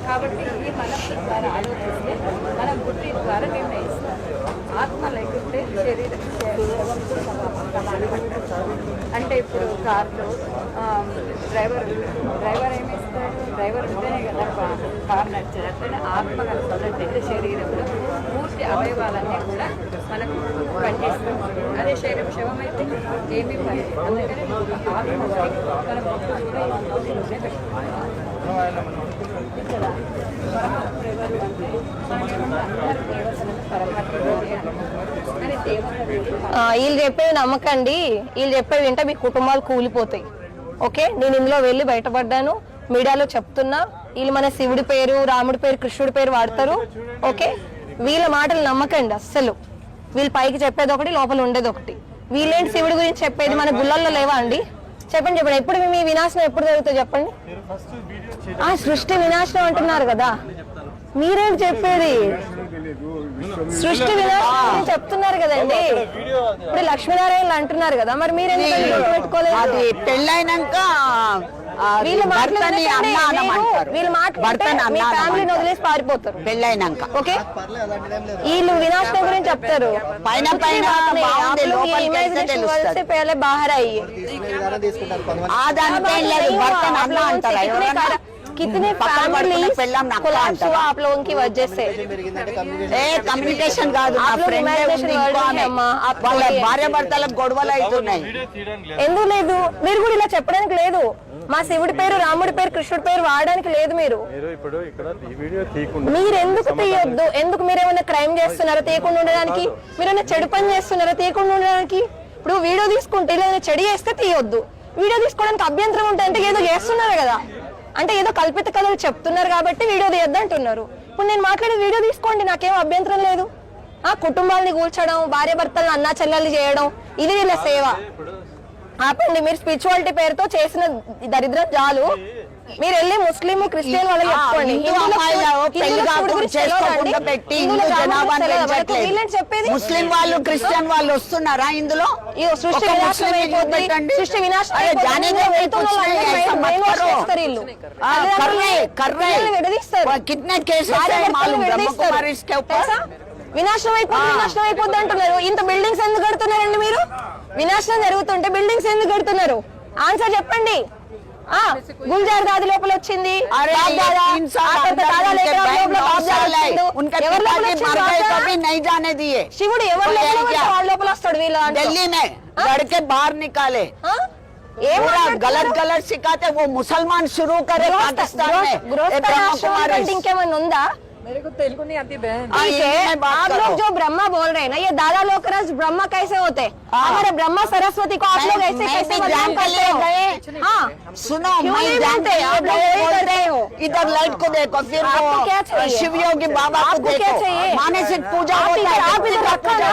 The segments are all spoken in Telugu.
కాబట్టి ఈ మనస్సు ద్వారా ఆలోచిస్తే మన బుద్ధి ద్వారా నిర్ణయిస్తాం. ఆత్మ లేకుంటే శరీరం అంటే ఇప్పుడు కార్లో డ్రైవర్ ఏమిస్తాడు? డ్రైవర్ ఉంటేనే కదా కార్ నడిచేది. అట్లనే ఆత్మ కలుపుతున్నట్టయితే శరీరంలో పూర్తి అవయవాలన్నీ కూడా మనకు పనిచేస్తాం. అదే శరీరం శవమైతే ఏమీ పని. అందుకని ఆత్మ మనం బుద్ధిలోనే పెట్టుకోవాలి. ఇక్కడ పరమాత్మ వీళ్ళు చెప్పేవి నమ్మకండి, వీళ్ళు చెప్పేవి వింటే మీ కుటుంబాలు కూలిపోతాయి. ఓకే, నేను ఇందులో వెళ్ళి బయటపడ్డాను, మీడియాలో చెప్తున్నా. వీళ్ళు మన శివుడి పేరు, రాముడి పేరు, కృష్ణుడి పేరు వాడతారు. ఓకే, వీళ్ళ మాటలు నమ్మకండి అస్సలు. వీళ్ళు పైకి చెప్పేది ఒకటి, లోపల ఉండేది ఒకటి. వీళ్ళేంటి శివుడి గురించి చెప్పేది? మన గుళ్ళల్లో లేవా అండి? చెప్పండి చెప్పండి. ఎప్పుడు మీ వినాశనం ఎప్పుడు జరుగుతుంది చెప్పండి? సృష్టి వినాశనం అంటున్నారు కదా, మీరేంటి చెప్పేది? సృష్టి వినాశనం చెప్తున్నారు కదండి. ఇప్పుడు లక్ష్మీనారాయణ అంటున్నారు కదా, మరి మీరెందుకు పెట్టుకోలేదు? అది పెళ్ళైనాక వీళ్ళు మీ ఫ్యామిలీని వదిలేసి పారిపోతారు పెళ్ళైనాక. ఓకే, వీళ్ళు వినాశనం గురించి చెప్తారు. బాహర్ అయ్యి कितने फैमिलीज कोलैप्स हुआ आप लोगों की वजह से? కమ్యూనికేషన్ కాదు, భార్య భర్తలకు గొడవలు అవుతున్నాయి. ఎందుకు లేదు? మీరు కూడా ఇలా చెప్పడానికి లేదు. మా శివుడి పేరు, రాముడి పేరు, కృష్ణుడి పేరు వాడడానికి లేదు. మీరు ఎందుకు తీయొద్దు? ఎందుకు మీరేమైనా క్రైమ్ చేస్తున్నారా తీయకుండా ఉండడానికి? మీరేమైనా చెడు పని చేస్తున్నారా తీయకుండా ఉండడానికి? ఇప్పుడు వీడియో తీసుకుంటే ఏదైనా చెడు చేస్తే తీయొద్దు. వీడియో తీసుకోవడానికి అభ్యంతరం ఉంటే అంటే ఏదో చేస్తున్నారు కదా, అంటే ఏదో కల్పిత కథలు చెప్తున్నారు కాబట్టి వీడియో తీయద్దు అంటున్నారు. ఇప్పుడు నేను మాట్లాడే వీడియో తీసుకోండి, నాకేం అభ్యంతరం లేదు. కుటుంబాలని కూల్చడం, భార్య భర్తలను అన్నా చెల్లెలు చేయడం, ఇది వీళ్ళ సేవ. ఆపండి. మీరు స్పిరిచువాలిటీ పేరుతో చేసిన దరిద్రం చాలు. మీరు వెళ్ళి ముస్లిం, క్రిస్టియన్ వాళ్ళకి చెప్పుకోండి. చెప్పేది ముస్లిం వాళ్ళు, క్రిస్టియన్ వాళ్ళు వస్తున్నారా ఇందులో? సృష్టి వినాశనం అయిపోతుంది, సృష్టి వినాశనం వినాశనం అయిపోద్ది అంటున్నారు. ఇంత బిల్డింగ్స్ ఎందుకు కడుతున్నారండి మీరు? వినాశనం జరుగుతుంటే బిల్డింగ్స్ ఎందుకు కడుతున్నారు? ఆన్సర్ చెప్పండి. గుల్జార్ దాది లోపల వచ్చింది, శివుడు ఎవరి లోపల వస్తాడు? వీళ్ళు लड़के बाहर निकाले, गलत गलत सिखाते, वो मुसलमान शुरू करे पाकिस्तान में। इंकेमన్నా ఉందా? मेरे को तेलुगु नहीं आती बहन। आप लोग जो ब्रह्मा बोल रहे हैं ना, ये दादा लोग ब्रह्मा कैसे होते? हमारे ब्रह्मा सरस्वती को आप लोग ऐसे कैसे बदनाम करते हो? हाँ सुनो, मैं जानते आप लोग बोल रहे हो। इधर लाइट को देखो, फिर वो शिव योगी बाबा को देखो, मानसिक पूजा होता है। आप इधर रखा ना,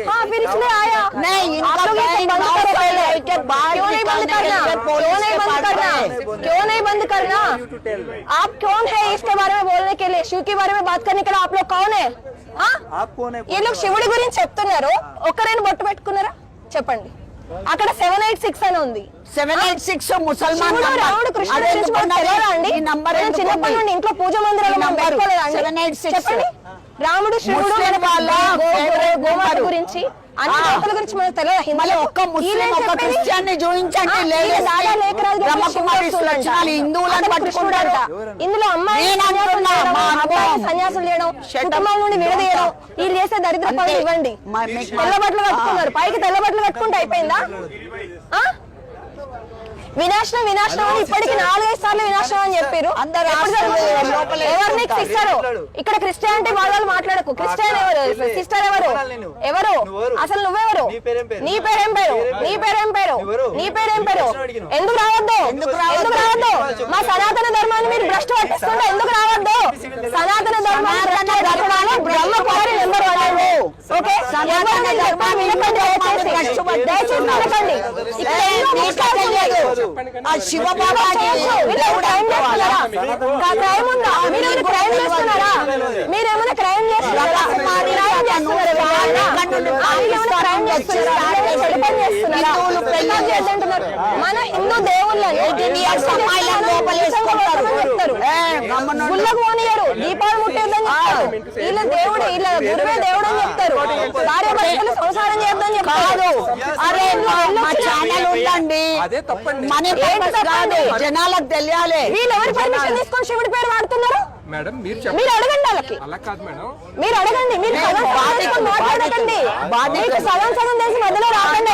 हाँ फिर इसलिए आया। नहीं, इनका क्यों नहीं बंद करना? क्यों नहीं बंद करना? आप कौन है इसके बारे में बोलने के लिए? शिव के बारे में बात करने के लिए आप लोग कौन है? आप कौन है? ये लोग శివుడి గురించి చెప్తున్నారు. ఒక్కరైనా బొట్టు పెట్టుకున్నారా చెప్పండి? అక్కడ 786 అని ఉంది. 786 ముసల్మాన్ రాముడు కృష్ణుడు అండి. చిన్నప్పటి నుండి ఇంట్లో పూజ మందిరాలు చెప్పండి. రాముడు శివుడు గోమాత గురించి అన్ని దేవతల గురించి మనకు తెలియదు. ఒక్క ముస్లిం, ఒక్క క్రిస్టియన్ చూపించండి. ఇందులో అమ్మాయి సన్యాసం చేయడం, కుటుంబం నుండి విడదీయడం, వీళ్ళు చేసే దరిద్ర పనులు ఇవ్వండి. తెల్ల బట్టలు కట్టుకున్నారు, పైకి తెల్ల బట్టలు కట్టుకుంటే అయిపోయిందా? వినాశనం వినాశనం అని ఇప్పటికి 4-5 సార్లు వినాశనం అని చెప్పారు. ఎవరిని ఇస్తారు? ఇక్కడ క్రిస్టియానిటీ వాళ్ళు మాట్లాడకు. క్రిస్టియన్ ఎవరు? సిస్టర్ ఎవరు? ఎవరు అసలు? నువ్వెవరు? నీ పేరేం పేరు? నీ పేరేం పేరు? నీ పేరేం పేరు? ఎందుకు రావద్దు? ఎందుకు రావద్దు? మా సనాతన ధర్మాన్ని మీరు భ్రష్టు పట్టిస్తుంటే ఎందుకు రావద్దు? సనాతన ధర్మాన్ని బ్రహ్మ కుమారి నెంబర్ 1. ఓకే సనాతన ధర్మాన్ని దయచేసి వినకండి. ఇక్కడ ఎన్నో ముఖ్యాలు ఉన్నాయి. ఆ శివబాబాని దేవుడు అనుకోవాలా? క్రైమ్ ఉందా? మీరేమైనా క్రైమ్ చేస్తున్నారా? మీరేమైనా క్రైమ్ చేస్తున్నారా? మన హిందూ దేవుళ్ళని గుళ్ళకు పోనీయరు, దీపాలు ముట్టేద్దని చెప్తారు. వీళ్ళ దేవుడు వీళ్ళ గురువే దేవుడు అని చెప్తారు. భార్య భర్తలు సంసారం చేద్దని చెప్తారు. అరే మా ఛానల్ ఉందండి, మనీ పర్పస్ కాదు, జనాలకు తెలియాలి. వీళ్ళు ఎవరి పర్మిషన్ తీసుకొని శివుడి పేరు వాడుతున్నారు? మేడం మీరు మీరు అడగండి వాళ్ళకి. అలా కాదు మేడం, మీరు అడగండి. మీరు మాట్లాడకండి. మీకు సగం సగం తెలిసి మధ్యలో రాకండి.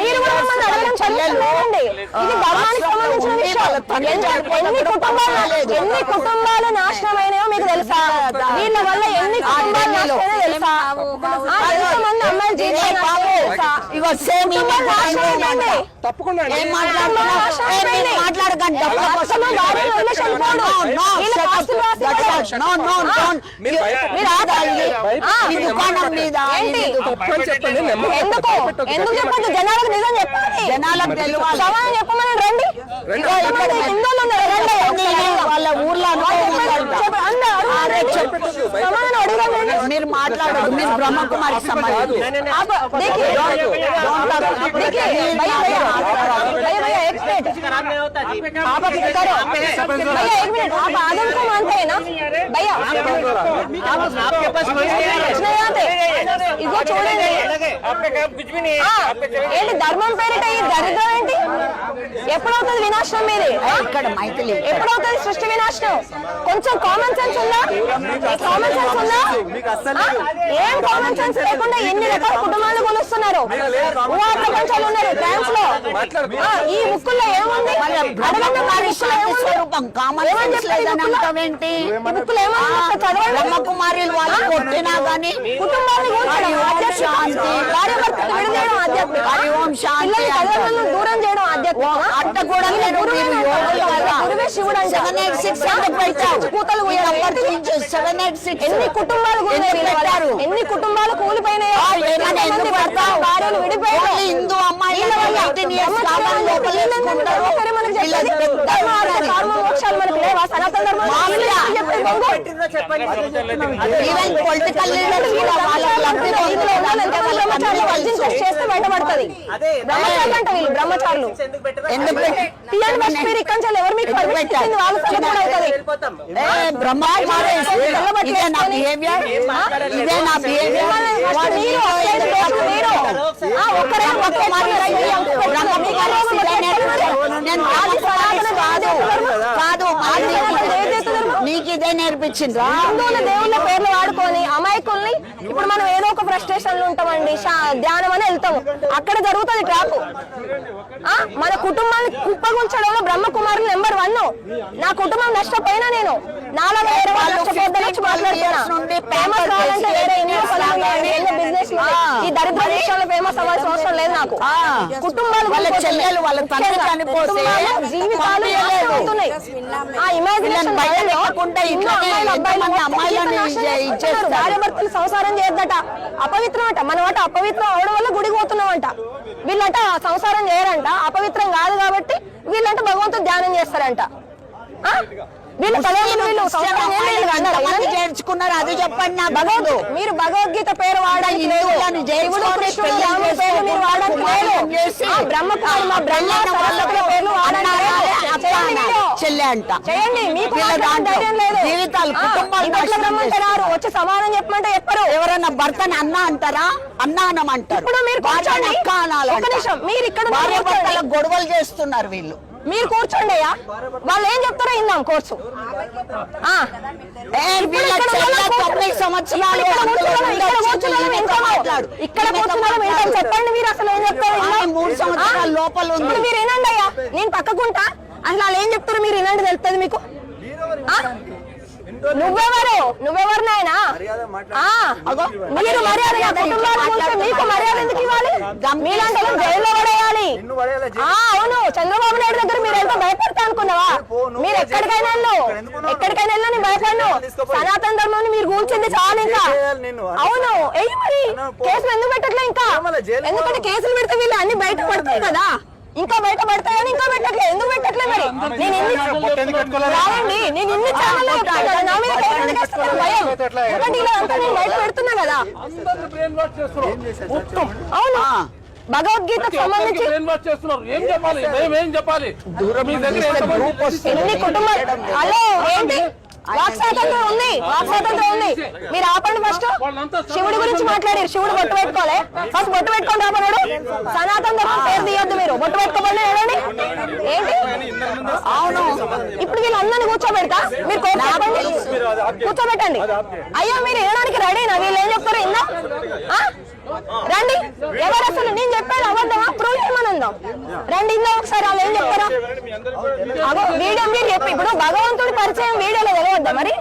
మీరు కూడా మమ్మల్ని అడగడం చదువుతున్నారండి. ఇది ధర్మానికి సంబంధించిన విషయం. ఎన్ని కుటుంబాలు నాశనమైనాయో మీకు తెలుసా? వీళ్ళ వల్ల ఎన్ని కుటుంబాలు నాశనమైనా తెలుసా? ఎంతమంది అమ్మాయిలు జీవితాలు తెలుసా? తప్పకుండా మాట్లాడకండి. ఎందుకు చెప్పండి? జనాలకు నిజం చెప్పాలి. జనాలకు తెలియాలి. సమాధానం చెప్పమని రండి. హిందువులు ఉన్నారు, రండి. వాళ్ళ ఊర్లో సమాధానం అడగండి. మీరు మాట్లాడదు. మీరు బ్రహ్మకుమారికి సంబంధించి ఇదిగో చూడండి. ఏంటి ధర్మం పేరిట ఈ దరిద్రం ఏంటి? ఎప్పుడవుతుంది వినాశనం మీది? ఇక్కడ మైథిలి ఎప్పుడవుతుంది సృష్టి వినాశనం? కొంచెం కామన్ సెన్స్ ఉందా? కామన్ సెన్స్ ఉందా? ఏం కామన్ సెన్స్ లేకుండా ఎన్ని రకాల కుటుంబాలు కొలుస్తున్నారు. ప్రపంచాలు ఉన్నారు ఫ్రాన్స్ లో. ఈ బుక్కుల్లో ఏముంది? అడగండి. బ్రహ్మకుమారి వాళ్ళు కొట్టినా గానీ కుటుంబాన్ని దూరం చేయడం ఆధ్యాత్మిక. అట్ట కూడా గురువే శివుడు అంటే 786 ఎన్ని కుటుంబాలు పెట్టారు? ఎన్ని కుటుంబాలు కూలిపోయినాయో, భార్యలు విడిపోయారు. హిందూ అమ్మాయిల మోక్షాలు మనకు లేవా? సనాతన ధర్మం పొలిటికల్ లీడర్స్ చేస్తే బయటపడుతుంది. బ్రహ్మచారులు అంట వీళ్ళు, బ్రహ్మచారులు. ఎందుకు తీయండి ఫస్ట్ మీరు ఇక్కడి నుంచి ఎవరు మీకు పర్మిషన్ ఇచ్చింది? వాళ్ళ సంగతి అవుతుంది. నీకు ఇదే నేర్పించింది. హిందువుల దేవుళ్ళ పేర్లు వాడుకొని అమాయకుల్ని ఇప్పుడు మనం ఏదో ఒక ఫ్రస్ట్రేషన్ లో ఉంటామండి. ధ్యానం అని వెళ్తాము, అక్కడ జరుగుతుంది ట్రాప్. మన కుటుంబాన్ని కుప్పగుంచడంలో బ్రహ్మకుమారులు నెంబర్ 1. నా కుటుంబం నష్టపోయినా నేను నాలుగు వేరే వాళ్ళు నష్టపోద్దని మాట్లాడుతున్నా. ఫేమస్ కావాలంటే వేరే ఎన్నో బిజినెస్ ఈ దరిద్ర విషయంలో ఫేమస్ అవ్వాల్సిన అవసరం లేదు నాకు. కుటుంబాలు వాళ్ళ చెల్లెలు వాళ్ళ తండ్రి చనిపోతే జీవితాలు అవుతున్నాయి. ఆ ఇమాజినేషన్ భార్యాభర్తలు సంసారం చేయొద్దట, అపవిత్రం అంట. మనం అట అపవిత్రం అవడం వల్ల గుడికి పోతున్నామంట. వీళ్ళంట సంసారం చేయరంట, అపవిత్రం కాదు కాబట్టి వీళ్ళంట భగవంతుడు ధ్యానం చేస్తారంట. వీళ్ళు చేర్చుకున్నారు, అది చెప్పండి. మీరు భగవద్గీత పేరు వాడాలి. చెల్లె అంట చేయండి. మీకు జీవితాలు కుటుంబాలు వచ్చి సమానం చెప్పమంటే చెప్పరు. ఎవరన్నా భర్తని అన్న అంటారా? అన్న అనమంటారు. ఇప్పుడు మీరు అక్క అనాలి. ఒక నిమిషం, మీరు ఇక్కడ గొడవలు చేస్తున్నారు వీళ్ళు. మీరు కూర్చోండి అయ్యా, వాళ్ళు ఏం చెప్తారో ఇందాం కోర్సు. ఇక్కడ కూర్చున్నాం చెప్పండి. మీరు అసలు ఏం చెప్తారు? 3 సంవత్సరాల లోపల ఉంది. మీరు వినండి అయ్యా, నేను పక్కకుంటా. అసలు వాళ్ళు ఏం చెప్తారో మీరు వినండి, తెలుస్తుంది మీకు. నువ్వెవరు నాయనా? మీరు మర్యాద కుటుంబాలు మీకు మర్యాద ఎందుకు ఇవ్వాలి? మీలాంటి జైల్లో పడేయాలి. అవును, చంద్రబాబు నాయుడు దగ్గర మీరు ఎంత భయపడతా అనుకున్నావా? మీరు ఎక్కడికైనా నేను భయపడను. సనాతన ధర్మాన్ని మీరు కూల్చింది చాలు. ఇంకా అవును ఎయ్యి మరి కేసులు ఎందుకు పెట్టట్లే? ఇంకా ఎందుకంటే కేసులు పెడితే వీళ్ళు అన్ని బయట పడతాయి కదా, ఇంకా బయట పడతాయని ఇంకా పెట్టట్లే. ఎందుకు పెట్టట్లే మరి? నేను రావండి, నేను ఇన్ని ఛానల్లో చెప్తాను కదా, నా మీద కేసులు ఎందుకు వేస్తారని భయం. ఎందుకంటే ఇలా అంతా నేను బయట పెడుతున్నా కదా. అవును భగవద్గీతకు సంబంధించి ఎన్ని కుటుంబాలు హలో ఏంటి వాక్ స్వాతంత్రం ఉంది, వాక్ స్వాతంత్రం ఉంది. మీరు ఆపండి. ఫస్ట్ శివుడి గురించి మాట్లాడారు. శివుడు బొట్టు పెట్టుకోలే, ఫస్ట్ బొట్టు పెట్టుకొని రాపన్నాడు. సనాతన ధర్మం పేరు తీయొద్దు. మీరు బొట్టు పెట్టుకోమని ఏడండి ఏంటి? అవును ఇప్పుడు వీళ్ళందరినీ కూర్చోబెడతా, మీరు కోపండి కూర్చోబెట్టండి. అయ్యో మీరు ఏడానికి రెడీనా? వీళ్ళు ఏం చెప్తారు ఇందా రండి. ఎవరు అసలు నేను చెప్పాను అబద్ధమా? ప్రూవ్ చేయమని ఉందాం. రండి ఇందా ఒకసారి వాళ్ళు ఏం చెప్తారా? వీడియో మీరు చెప్పి ఇప్పుడు భగవంతుడి పరిచయం వీడియోలో తెలియద్దా మరి?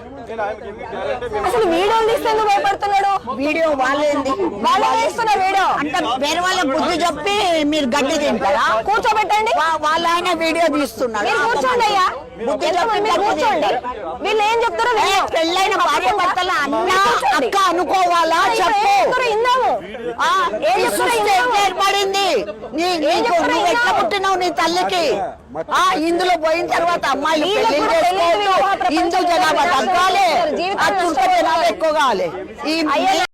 అసలు వీడియోలు తీస్తే ఎందుకు భయపడుతున్నాడు? వీడియో వాళ్ళేంది, వాళ్ళే తీస్తున్నారు వీడియో. అంటే వేరే వాళ్ళ బుద్ధి చెప్పి మీరు గడ్డి తింటారా? కూర్చోబెట్టండి. వాళ్ళ ఆయన వీడియో తీస్తున్నాడు. మీరు కూర్చోండి అయ్యా, బుద్ధి చెప్పి మీరు కూర్చోండి. వీళ్ళు ఏం చెప్తారో పెళ్ళైన భార్య భర్తల అన్న అక్క అనుకోవాలా చెప్పు. ఇందాము ఏర్పడింది. నువ్వు ఎట్లా పుట్టినావు నీ తల్లికి? ఇందులో పోయిన తర్వాత అమ్మాయిలు పెళ్లి చేసుకోవచ్చు. హిందూ జనాభా తగ్గాలి, అత్యుంత జనాభా ఎక్కువ కావాలి. ఈ